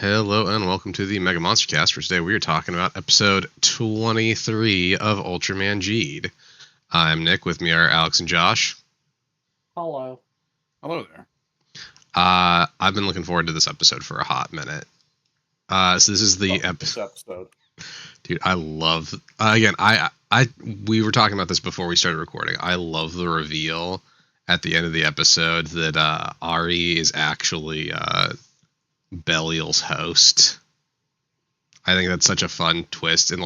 Hello and welcome to the MegaMonsterCast. For today, we are talking about episode 23 of Ultraman G'd. I'm Nick. With me are Alex and Josh. Hello. Hello there. I've been looking forward to this episode for a hot minute. So this is the episode. Dude, I love. Again, we were talking about this before we started recording. I love the reveal at the end of the episode that Ari is actually Belial's host. I think that's such a fun twist. And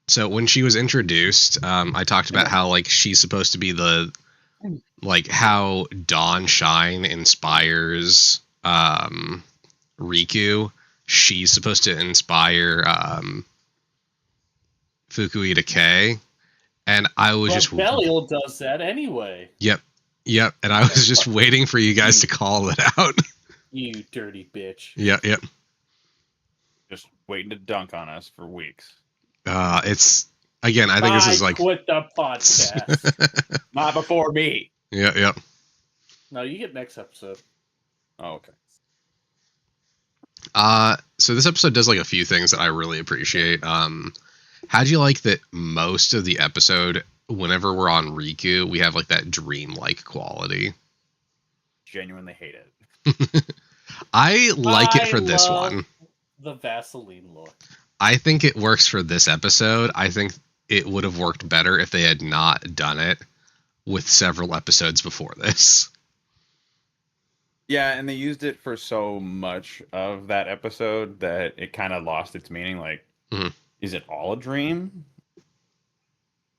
so when she was introduced, I talked about how she's supposed to be the how Dawn Shine inspires Riku. She's supposed to inspire Fukuita K. And I was Belial does that anyway. Yep. And I was just waiting for you guys to call it out. You dirty bitch. Yep. Just waiting to dunk on us for weeks. It's again. I think this is quit the podcast. Not before me. Yep. No, you get next episode. Oh, okay. So this episode does a few things that I really appreciate. How'd you like that most of the episode, whenever we're on Riku, we have that dream-like quality? Genuinely hate it. I like it for this one. The Vaseline look. I think it works for this episode. I think it would have worked better if they had not done it with several episodes before this. Yeah, and they used it for so much of that episode that it kind of lost its meaning. Is it all a dream?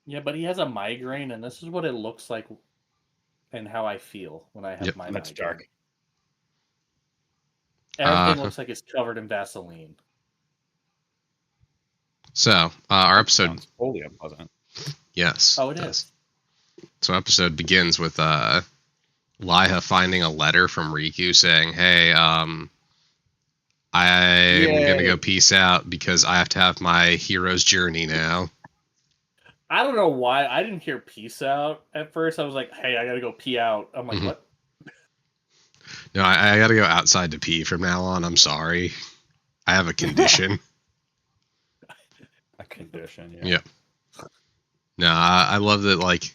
Yeah, but he has a migraine, and this is what it looks like and how I feel when I have my migraine. That's dark. Everything looks like it's covered in Vaseline. So, our episode... Sounds wholly unpleasant. Yes. Oh, it is. So, episode begins with Liha finding a letter from Riku saying, hey, I'm going to go peace out because I have to have my hero's journey now. I don't know why. I didn't hear peace out at first. I was like, hey, I got to go pee out. I'm like, what? No, I got to go outside to pee from now on. I'm sorry. I have a condition. A condition, yeah. Yep. No, I love that,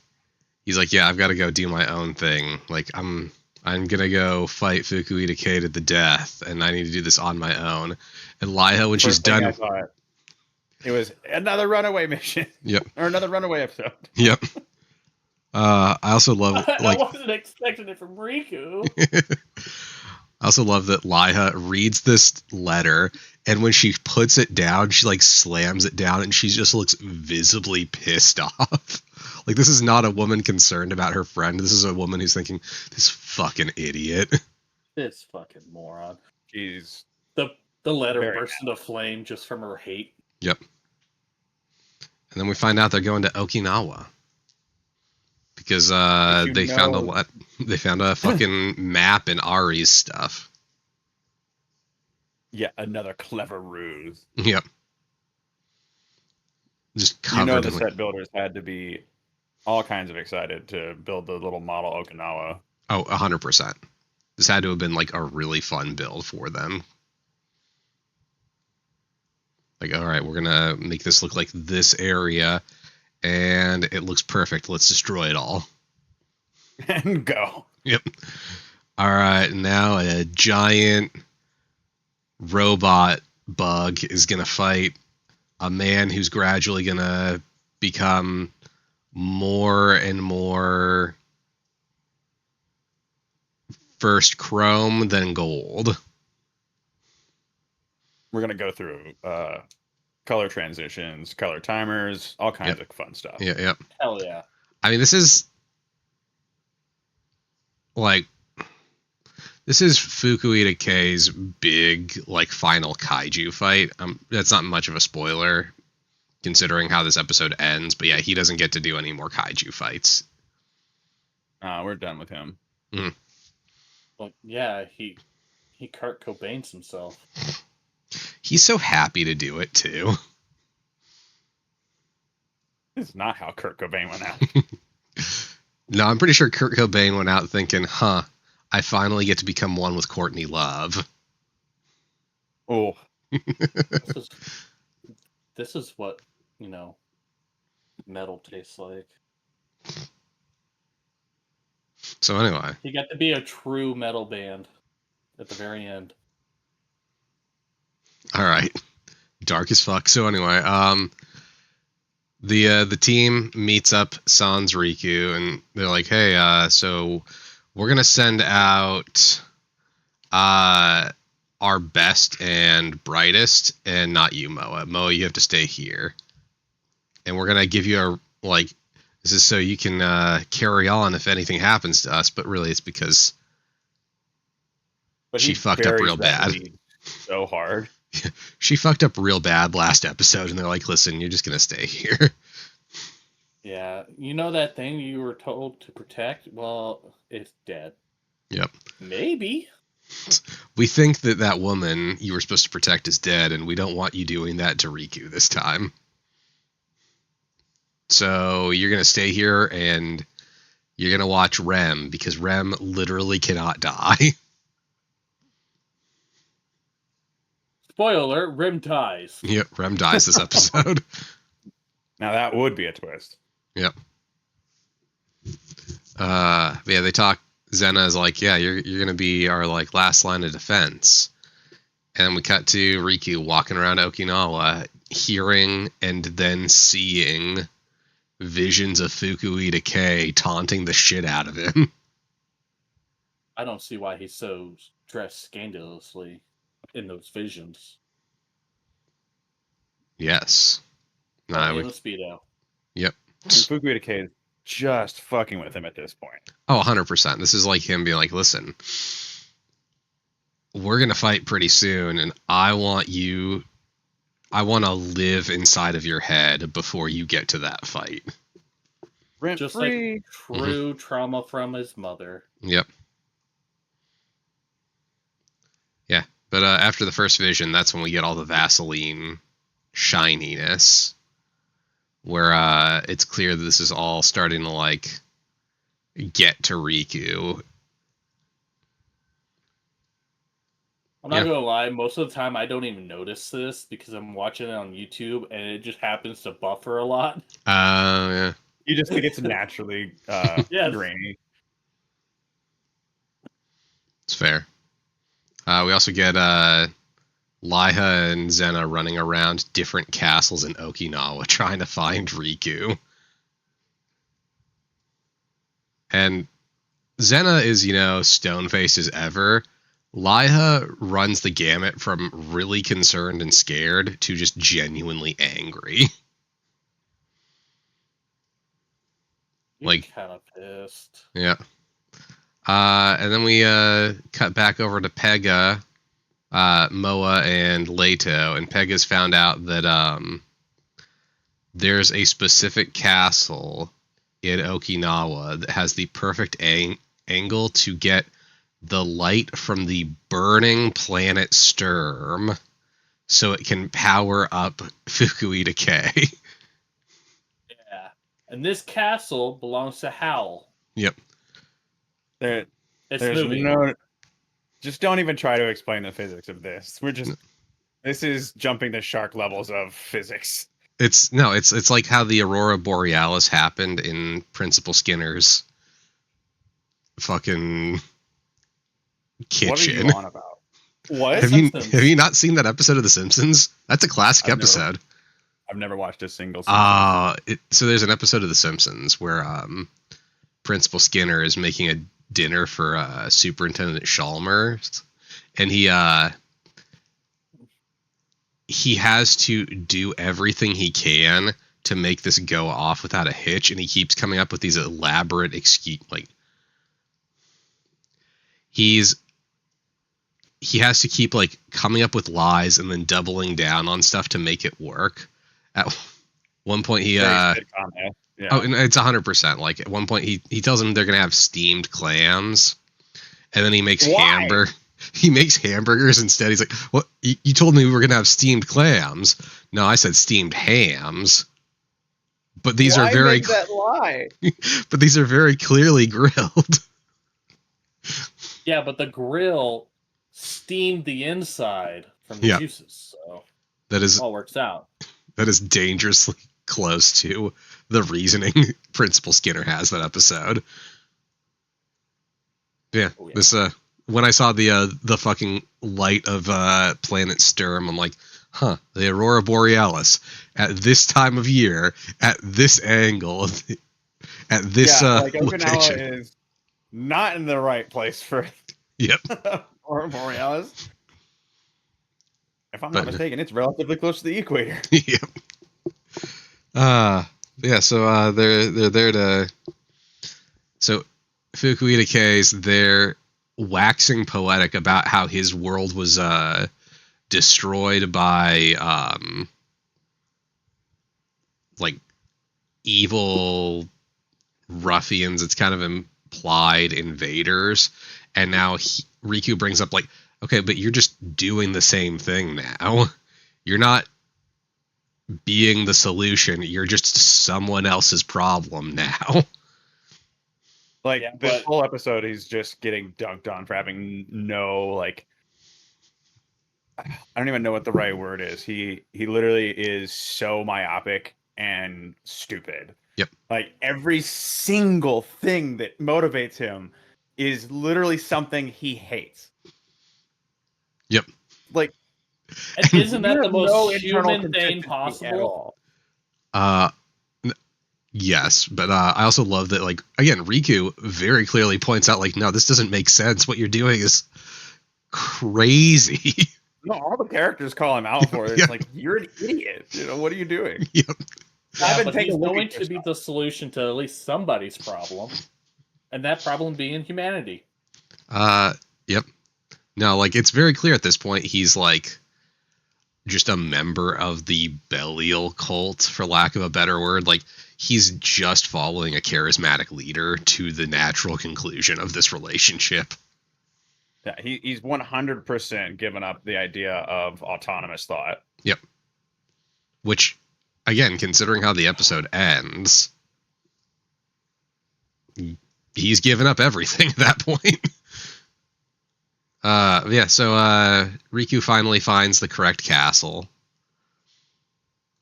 he's like, yeah, I've got to go do my own thing. I'm going to go fight Fukuita K to the death, and I need to do this on my own. And Liha, when she's done... It was another runaway mission. Yep. Or another runaway episode. Yep. I also love... I wasn't expecting it from Riku. I also love that Liha reads this letter, and when she puts it down, she slams it down, and she just looks visibly pissed off. This is not a woman concerned about her friend. This is a woman who's thinking, this fucking idiot. This fucking moron. She's the letter burst into flame just from her hate. Yep. And then we find out they're going to Okinawa. Because they found a fucking map in Ari's stuff. Yeah, another clever ruse. Yep. Just covered the set builders had to be all kinds of excited to build the little model Okinawa. Oh, 100%. This had to have been a really fun build for them. All right, we're gonna make this look like this area, and it looks perfect. Let's destroy it all. And go. Yep. All right, now a giant robot bug is gonna fight a man who's gradually gonna become more and more first chrome, then gold. We're going to go through color transitions, color timers, all kinds of fun stuff. Yeah. Hell yeah. I mean, this is Fukuita K's big, final kaiju fight. That's not much of a spoiler, considering how this episode ends. But yeah, he doesn't get to do any more kaiju fights. We're done with him. Mm. Well, yeah, he Kurt Cobain's himself. He's so happy to do it, too. This is not how Kurt Cobain went out. No, I'm pretty sure Kurt Cobain went out thinking, I finally get to become one with Courtney Love. Oh, This is what, metal tastes like. So anyway, He got to be a true metal band at the very end. all right, dark as fuck. So anyway, the team meets up Sans Riku, and they're like, hey, so we're gonna send out our best and brightest, and not you, Moa. Moa, you have to stay here, and we're gonna give you this is so you can carry on if anything happens to us. But really, it's because she fucked up real bad. So hard. She fucked up real bad last episode, and they're like, listen, you're just gonna stay here. Yeah, you know that thing you were told to protect? Well, it's dead. Yep. Maybe. We think that woman you were supposed to protect is dead, and we don't want you doing that to Riku this time. So you're going to stay here, and you're going to watch Rem, because Rem literally cannot die. Spoiler alert, Rem dies. Yep, Rem dies this episode. Now that would be a twist. Yep. Yeah, they talk. Zena is like, yeah, you're going to be our last line of defense. And we cut to Riku walking around Okinawa, hearing and then seeing visions of Fukui Decay taunting the shit out of him. I don't see why he's so dressed scandalously in those visions. Yes. In the Speedo. Yep. And Fukui Decay is just fucking with him at this point. Oh, 100%. This is like him being like, listen, we're going to fight pretty soon, and I want to live inside of your head before you get to that fight. Rent Just free. like true trauma from his mother. Yep. Yeah, but after the first vision, that's when we get all the Vaseline shininess, where it's clear that this is all starting to get to Riku. I'm not gonna lie, most of the time I don't even notice this because I'm watching it on YouTube and it just happens to buffer a lot. Yeah. You just think it's naturally grainy. It's fair. We also get Laiha and Zena running around different castles in Okinawa trying to find Riku. And Zena is, stone-faced as ever. Laiha runs the gamut from really concerned and scared to just genuinely angry. You're kind of pissed. Yeah. And then we cut back over to Pega, Moa, and Leto, and Pega's found out that there's a specific castle in Okinawa that has the perfect angle to get the light from the burning planet Sturm so it can power up Fukui Decay. Yeah. And this castle belongs to Howl. Yep. There's moving. Just don't even try to explain the physics of this. This is jumping the shark levels of physics. It's like how the Aurora Borealis happened in Principal Skinner's fucking kitchen. What are you on about? What? Have you not seen that episode of The Simpsons? That's a classic episode. I've never watched a single Simpsons. So there's an episode of The Simpsons where Principal Skinner is making a dinner for Superintendent Chalmers, and he has to do everything he can to make this go off without a hitch, and he keeps coming up with these elaborate excuse. He has to keep coming up with lies and then doubling down on stuff to make it work. At one point he Yeah. Oh, and it's 100%. At one point he tells them they're gonna have steamed clams, and then he makes He makes hamburgers instead. He's like, "What? You told me we were gonna have steamed clams." No, I said steamed hams. But these are very that lie? But these are very clearly grilled. Yeah, but the grill steamed the inside from the juices. So that is all works out. That is dangerously close to the reasoning Principal Skinner has that episode. Yeah, Oh, yeah. this when I saw the fucking light of planet Sturm, I'm like, huh, the Aurora Borealis at this time of year, at this angle, at this like location. Okinawa is not in the right place for Aurora Borealis. If I'm not mistaken, it's relatively close to the equator. Yep. Yeah, so they're there to. So Fukuhida K's there waxing poetic about how his world was destroyed by like evil ruffians. It's kind of implied invaders, and now Riku brings up like, okay, but you're just doing the same thing now. You're not being the solution. You're just someone else's problem now. Like this whole episode, he's just getting dunked on for having no like. I don't even know what the right word is. He literally is so myopic and stupid. Yep. Like every single thing that motivates him is literally something he hates. Yep. Like, isn't that the most human thing possible? Yes, but I also love that, like, again, Riku very clearly points out, like, no, this doesn't make sense. What you're doing is crazy. No, all the characters call him out for it. It's like, you're an idiot. You know, what are you doing? Yep. Yeah, but he's going to be the solution to at least somebody's problem, and that problem being humanity. Yep. No, like, it's very clear at this point he's, like, just a member of the Belial cult, for lack of a better word. Like, he's just following a charismatic leader to the natural conclusion of this relationship. Yeah, he's 100% given up the idea of autonomous thought. Yep. Which, again, considering how the episode ends, he's given up everything at that point. So Riku finally finds the correct castle.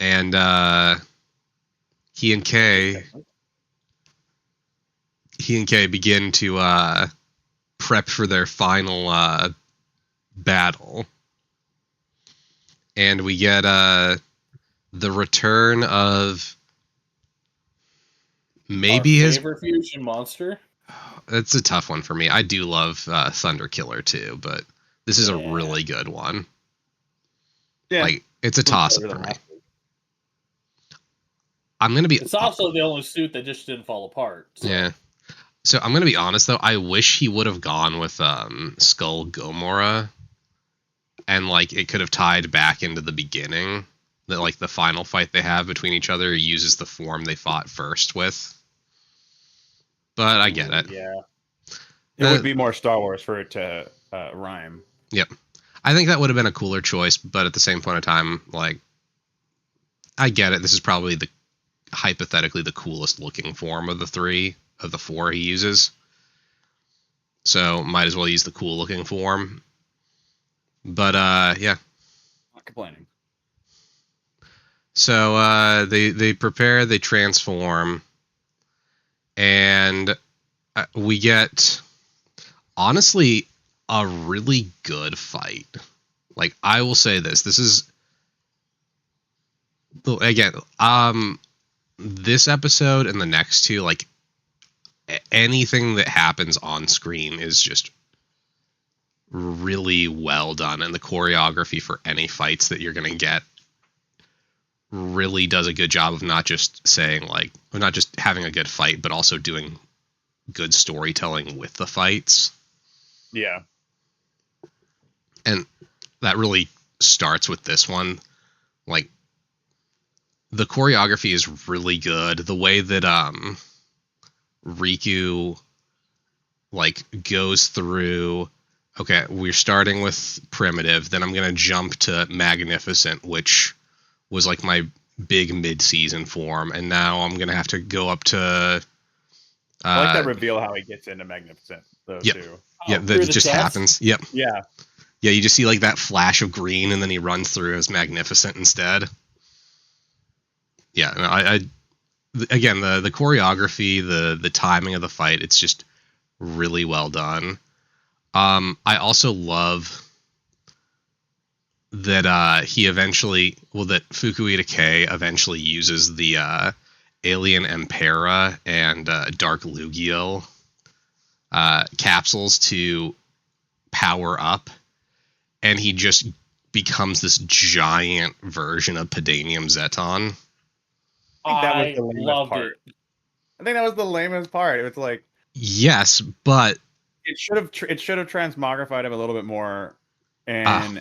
And he and Kay begin to prep for their final battle. And we get the return of maybe our his favorite fusion monster. It's a tough one for me. I do love Thunder Killer too, but this is a really good one. Yeah, like it's a toss up for me. I'm gonna be. It's also the only suit that just didn't fall apart. So. Yeah. So I'm gonna be honest though. I wish he would have gone with Skull Gomorrah, and like it could have tied back into the beginning. That like the final fight they have between each other uses the form they fought first with. But I get it. Yeah. It would be more Star Wars for it to rhyme. Yep. I think that would have been a cooler choice, but at the same point in time, like, I get it. This is probably hypothetically the coolest looking form of the four he uses. So might as well use the cool looking form. But yeah. Not complaining. So they prepare, they transform. And we get, honestly, a really good fight. Like, I will say this is, again, this episode and the next two, like, anything that happens on screen is just really well done. And the choreography for any fights that you're going to get really does a good job of not just saying like, or not just having a good fight, but also doing good storytelling with the fights. Yeah. And that really starts with this one. Like, the choreography is really good. The way that Riku like goes through, okay, we're starting with primitive, then I'm gonna jump to magnificent, which was like my big mid-season form, and now I'm gonna have to go up to. I like that reveal how he gets into Magnificent. Those two. Yeah, that just happens. Yep. Yeah. Yeah, you just see like that flash of green, and then he runs through as Magnificent instead. Yeah, no, again, the choreography, the timing of the fight, it's just really well done. I also love that that Fukuhida K eventually uses the Alien Empera and Dark Lugiel capsules to power up, and he just becomes this giant version of Pedanium Zeton. I think that was the lamest part. I think that was the lamest part. It was like, yes, but it should have transmogrified him a little bit more, and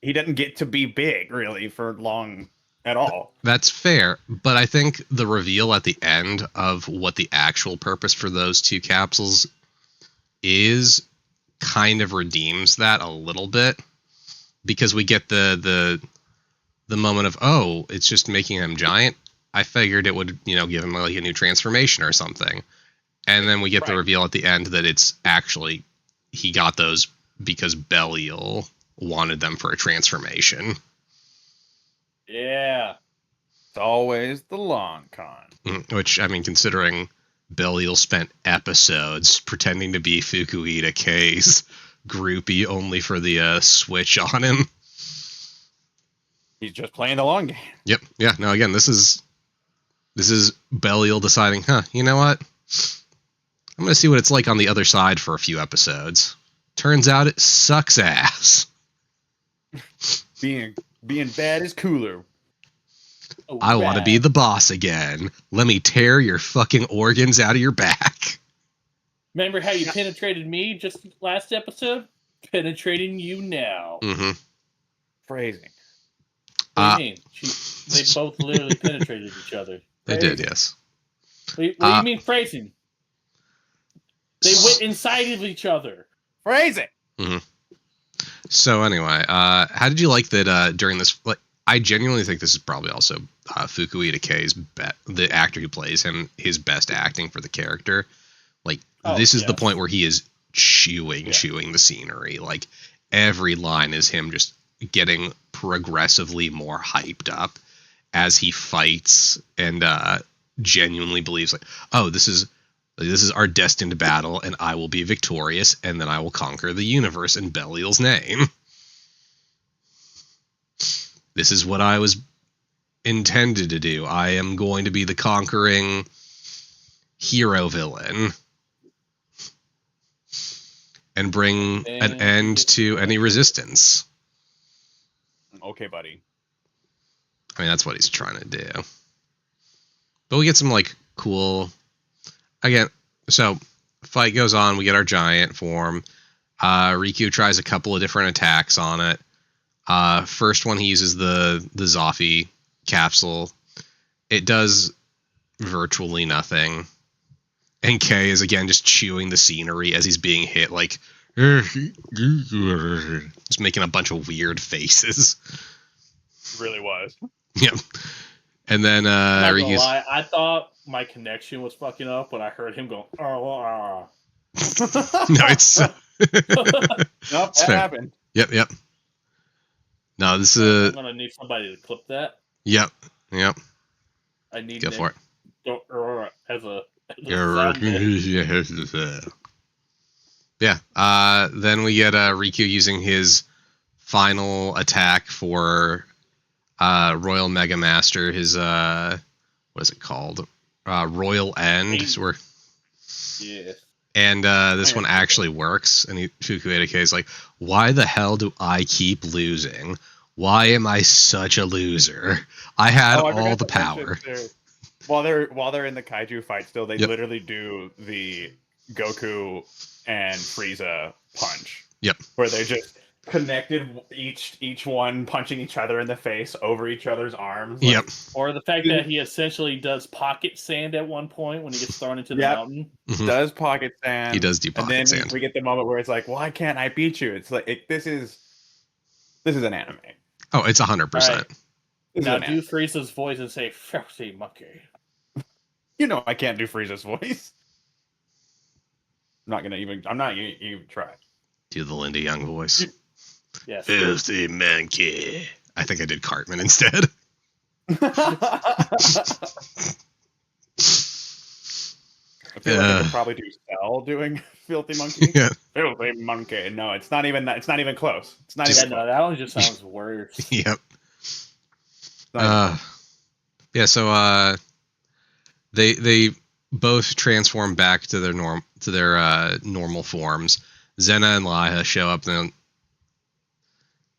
he didn't get to be big really for long at all. That's fair, but I think the reveal at the end of what the actual purpose for those two capsules is kind of redeems that a little bit, because we get the moment of, oh, it's just making him giant. I figured it would, give him like a new transformation or something. And then we get the reveal at the end that it's actually, he got those because Belial wanted them for a transformation. Yeah. It's always the long con. Which, I mean, considering Belial spent episodes pretending to be Fukuhida K's groupie only for the switch on him. He's just playing the long game. Yep. Yeah. No, again, this is Belial deciding, you know what? I'm going to see what it's like on the other side for a few episodes. Turns out it sucks ass. Being bad is cooler. Oh, I want to be the boss again. Let me tear your fucking organs out of your back. Remember how you penetrated me just last episode? Penetrating you now. Mm-hmm. Phrasing. What do you mean? They both literally penetrated each other. They did, yes. What do you mean phrasing? They went inside of each other. Phrasing. Mm-hmm. So anyway, how did you like that during this? Like, I genuinely think this is probably also Fukuhida K's the actor who plays him, his best acting for the character. Like, this is the point where he is chewing the scenery. Like, every line is him just getting progressively more hyped up as he fights, and genuinely believes, like, oh, this is our destined battle, and I will be victorious, and then I will conquer the universe in Belial's name. This is what I was intended to do. I am going to be the conquering hero villain and bring an end to any resistance. Okay, buddy. I mean, that's what he's trying to do. But we get some, like, cool... Again, so fight goes on. We get our giant form. Riku tries a couple of different attacks on it. First one, he uses the Zoffy capsule. It does virtually nothing. And K is, again, just chewing the scenery as he's being hit, like... just making a bunch of weird faces. It really was. Yep. And then not gonna lie, I thought my connection was fucking up when I heard him go. No, it's nope, that happened. Yep. No, this is. I'm gonna need somebody to clip that. Yep. I need. Go for it. As a yeah. Then we get Riku using his final attack for Royal Mega Master. His what is it called? Royal End. Yeah. And this one actually works. And Fukuhida K is like, why the hell do I keep losing? Why am I such a loser? I had all the power. While they're in the kaiju fight still, they literally do the Goku and Frieza punch. Yep. Where they just connected, each one punching each other in the face over each other's arms. Like, yep. Or the fact that he essentially does pocket sand at one point when he gets thrown into the mountain. Mm-hmm. Does pocket sand. He does do pocket sand. And then we get the moment where it's like, why can't I beat you? It's like, this is an anime. Oh, it's 100%. Right. Now do Frieza's voice and say, "Filthy monkey." You know I can't do Frieza's voice. I'm not even try. Do the Linda Young voice. Yes. Filthy monkey. I think I did Cartman instead. I feel like I could probably do Cell doing Filthy Monkey. Yeah. Filthy Monkey. No, it's not even that. It's not even close. It's not Yeah, even no, close. that one just sounds worse. Yep. Not Yeah. So they both transform back to their normal forms. Zena and Laia show up and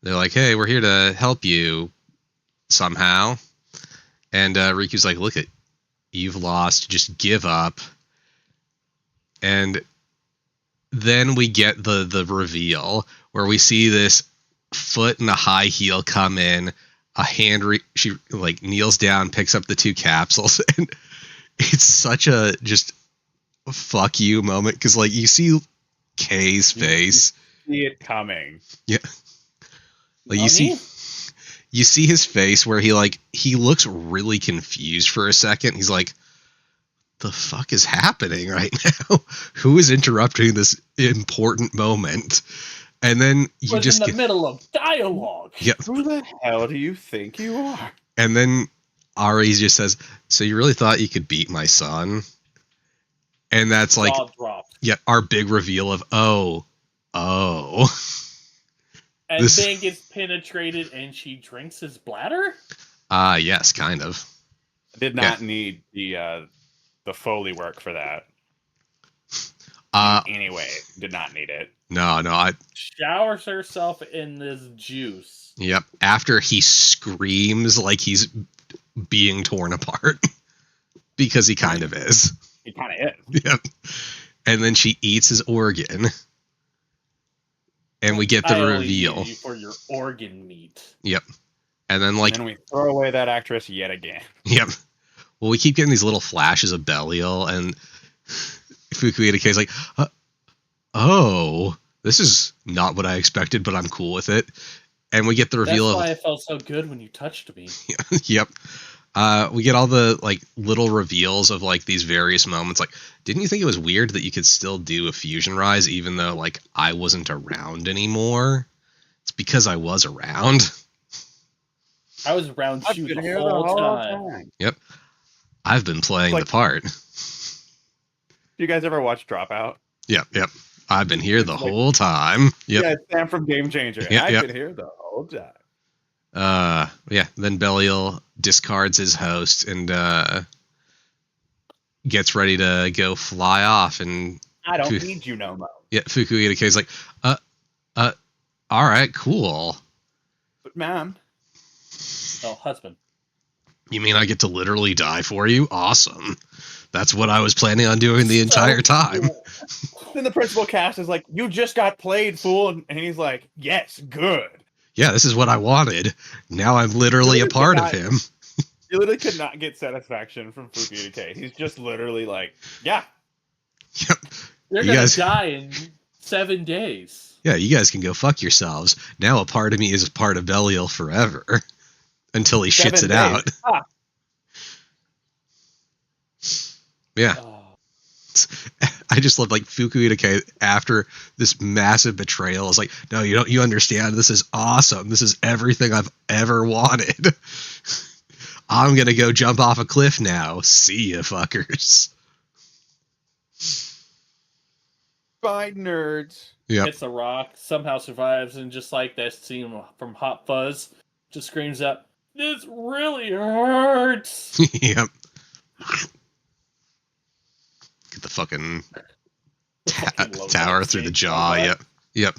they're like, "Hey, we're here to help you somehow." And Riku's like, "Look, you've lost. Just give up." And then we get the reveal where we see this foot in a high heel come in. She like kneels down, picks up the 2 capsules, and it's such a just fuck you moment because like you see Kay's face. You see it coming. Yeah. Like you see his face where he looks really confused for a second. He's like, the fuck is happening right now? Who is interrupting this important moment? And then you just in the middle of dialogue. Yeah. Who the hell do you think you are? And then Ari just says, "So you really thought you could beat my son?" And that's like, yeah, our big reveal of oh. And then gets penetrated, and she drinks his bladder. Yes, kind of. I did not need the Foley work for that. Anyway, did not need it. No, I showers herself in this juice. Yep. After he screams like he's being torn apart. Because he kind of is. He kind of is. Yep. And then she eats his organ. And we get the reveal. You for your organ meat. Yep. And then like and then we throw away that actress yet again. Yep. Well, we keep getting these little flashes of Belial, and Fukuhida K's like, oh, this is not what I expected, but I'm cool with it. And we get the reveal. That's why it felt so good when you touched me. Yep. We get all the like little reveals of like these various moments. Like, didn't you think it was weird that you could still do a fusion rise even though like I wasn't around anymore? It's because I was around. I was around you the whole time. Yep. I've been playing the part. Do you guys ever watch Dropout? Yep. I've been here the whole time. Yep. Yeah, Sam from Game Changer. Yep, I've been here the whole time. Yeah. Then Belial discards his host and gets ready to go fly off. And I don't need you no more. Yeah, Fukuhida K's like, all right, cool. But ma'am. Oh, husband. You mean I get to literally die for you? Awesome. That's what I was planning on doing the entire time. Cool. Then the principal cast is like, you just got played, fool. And he's like, yes, good. Yeah, this is what I wanted. Now I'm literally a part of him. You literally could not get satisfaction from Fukuhida K. He's just literally like, yeah. Yep. You're going to die in 7 days. Yeah, you guys can go fuck yourselves. Now a part of me is a part of Belial forever. Until he shits it out. Ah. Yeah. I just love like Fukuhida K after this massive betrayal is like, no, you understand. This is awesome. This is everything I've ever wanted. I'm going to go jump off a cliff now. See ya, fuckers. Bye, nerds. Yeah. Hits a rock, somehow survives, and just like that scene from Hot Fuzz, just screams out, "This really hurts." Yep. Get the fucking tower through the jaw. Yep. Yep.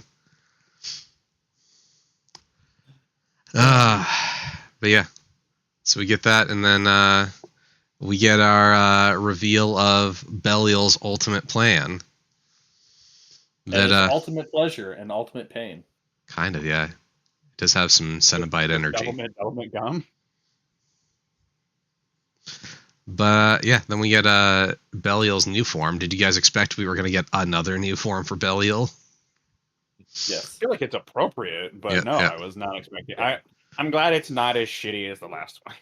But yeah. So we get that, and then we get our reveal of Belial's ultimate plan. That ultimate pleasure and ultimate pain. Kind of, yeah. It does have some Cenobite energy. Element gum. But yeah, then we get Belial's new form. Did you guys expect we were going to get another new form for Belial? Yes. I feel like it's appropriate, but I was not expecting. I'm glad it's not as shitty as the last one.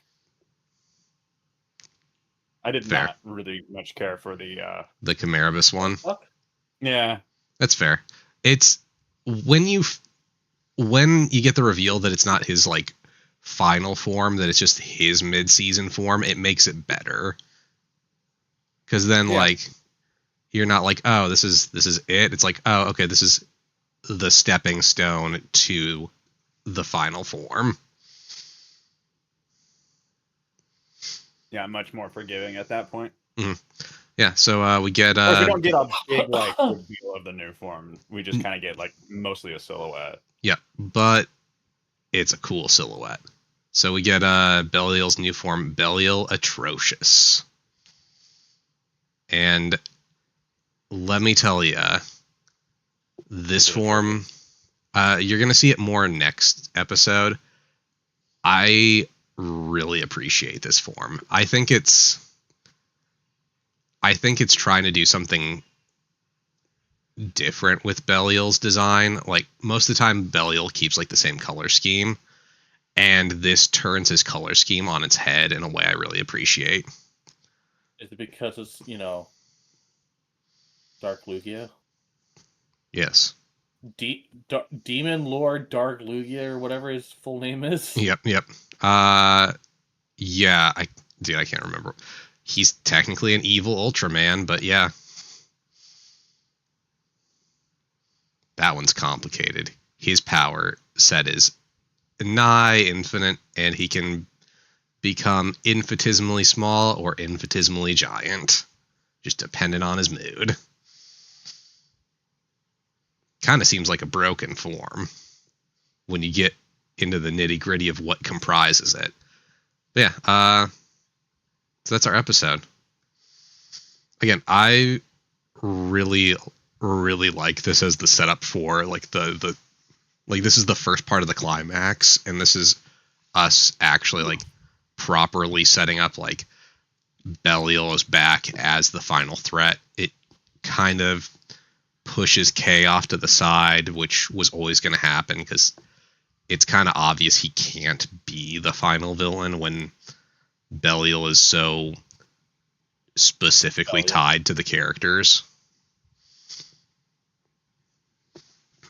I did not really much care for the Chimeribus one. Yeah. That's fair. It's when you when you get the reveal that it's not his like final form, that it's just his mid-season form, it makes it better. Because then like you're not like, oh, this is it. It's like, oh, okay, this is the stepping stone to the final form. Yeah, much more forgiving at that point. Mm-hmm. Yeah, so we get. Of course, we don't get a big like reveal of the new form. We just kind of get like mostly a silhouette. Yeah, but it's a cool silhouette. So we get Belial's new form, Belial Atrocious, and let me tell you, this form, you're gonna see it more next episode. I really appreciate this form. I think it's trying to do something different with Belial's design. Like most of the time Belial keeps like the same color scheme, and this turns his color scheme on its head in a way I really appreciate. Is it because it's, Dark Lugia? Yes. Demon Lord Dark Lugia, or whatever his full name is? Yep. Yeah, I can't remember. He's technically an evil Ultraman, but yeah. That one's complicated. His power set is nigh infinite, and he can become infinitesimally small or infinitesimally giant, just dependent on his mood. Kind of seems like a broken form when you get into the nitty-gritty of what comprises it. But yeah, so that's our episode. Again, I really like this as the setup for like the this is the first part of the climax, and this is us actually like properly setting up like Belial is back as the final threat. It kind of pushes K off to the side, which was always going to happen because it's kind of obvious he can't be the final villain when Belial is so specifically tied to the characters.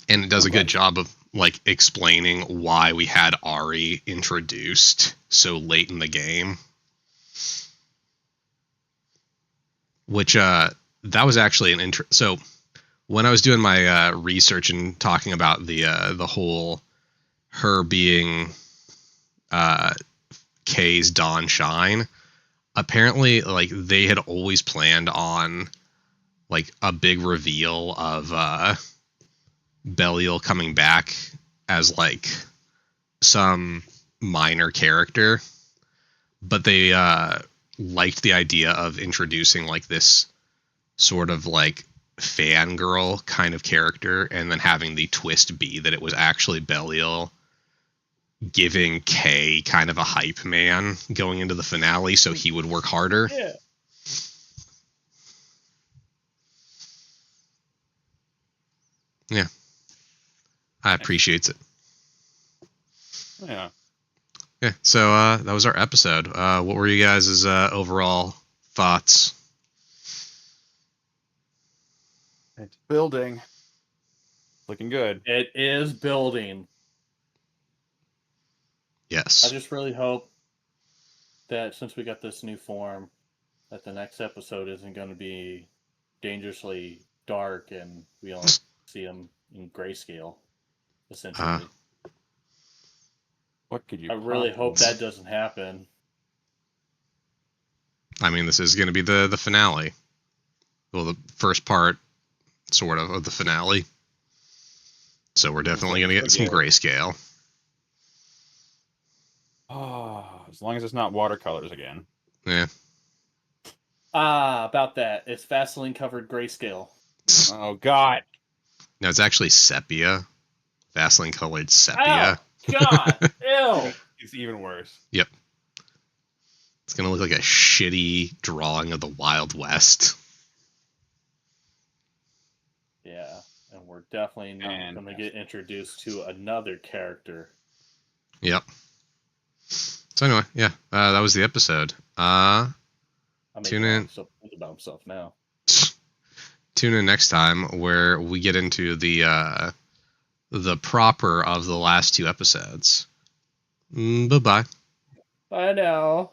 And it does a good job of like explaining why we had Ari introduced so late in the game. Which that was actually an so when I was doing my research and talking about the whole her being K's Dawn Shine, apparently like they had always planned on like a big reveal of Belial coming back as like some minor character, but they liked the idea of introducing like this sort of like fangirl kind of character, and then having the twist be that it was actually Belial, giving K kind of a hype man going into the finale so he would work harder. Yeah. Yeah. I appreciates it. Yeah. Yeah, so that was our episode. What were you guys' overall thoughts? It's building. Looking good. It is building. Yes. I just really hope that since we got this new form, that the next episode isn't going to be dangerously dark and we only see him in grayscale, essentially. What could you? I really hope that doesn't happen. I mean, this is going to be the finale. Well, the first part, sort of the finale. So we're definitely going to get some grayscale. Oh, as long as it's not watercolors again. Yeah. About that. It's Vaseline covered grayscale. Oh, God. No, it's actually sepia. Vaseline colored sepia. Oh, God. Ew. It's even worse. Yep. It's going to look like a shitty drawing of the Wild West. Yeah, and we're definitely not going to get introduced to another character. Yep. So anyway, yeah, that was the episode. Tune in. Think about himself now. Tune in next time where we get into the the proper of the last 2 episodes. Bye-bye. Bye now.